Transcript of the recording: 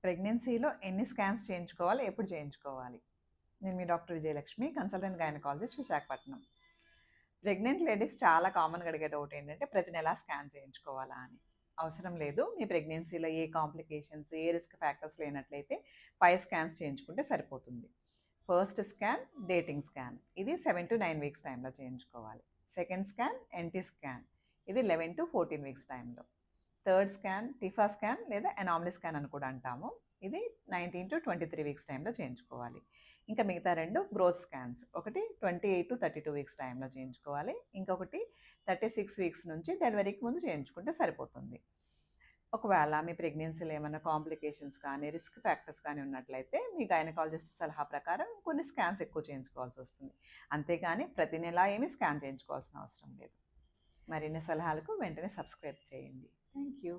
ప్రెగ్నెన్సీలో ఎన్ని స్కాన్స్ చేయించుకోవాలి, ఎప్పుడు చేయించుకోవాలి? నేను మీ doctor Vijayalakshmi, consultant gynaecologist, Visakhapatnam. Pregnant ladies చాలా కామన్గా అడిగే డౌట్ ఏంటంటే ప్రతి నెల స్కాన్ చేయించుకోవాలా అని. అవసరం లేదు. మీ ప్రెగ్నెన్సీలో ఏ కాంప్లికేషన్స్, ఏ రిస్క్ ఫ్యాక్టర్స్ లేనట్లయితే 5 స్కాన్స్ చేయించుకుంటే సరిపోతుంది. ఫస్ట్ స్కాన్ డేటింగ్ స్కాన్, ఇది 7 to 9 వీక్స్ టైంలో చేయించుకోవాలి. సెకండ్ స్కాన్ ఎన్టీ స్కాన్, ఇది 11 to 14 వీక్స్ టైంలో. థర్డ్ స్కాన్ టిఫా స్కాన్ లేదా ఎనామలీ స్కాన్ అని కూడా అంటాము, ఇది 19 to 23 వీక్స్ టైంలో చేయించుకోవాలి. ఇంకా మిగతా 2 గ్రోత్ స్కాన్స్, ఒకటి 28 to 32 వీక్స్ టైంలో చేయించుకోవాలి, ఇంకొకటి 36 వీక్స్ నుంచి డెలివరీకి ముందు చేయించుకుంటే సరిపోతుంది. ఒకవేళ మీ ప్రెగ్నెన్సీలో ఏమైనా కాంప్లికేషన్స్ కానీ రిస్క్ ఫ్యాక్టర్స్ కానీ ఉన్నట్లయితే మీ గైనకాలజిస్ట్ సలహా ప్రకారం కొన్ని స్కాన్స్ ఎక్కువ చేయించుకోవాల్సి వస్తుంది. అంతేగాని ప్రతి నెల ఏమీ స్కాన్ చేయించుకోవాల్సిన అవసరం లేదు. మరిన్ని సలహాలకు వెంటనే సబ్స్క్రైబ్ చేయండి. Thank you.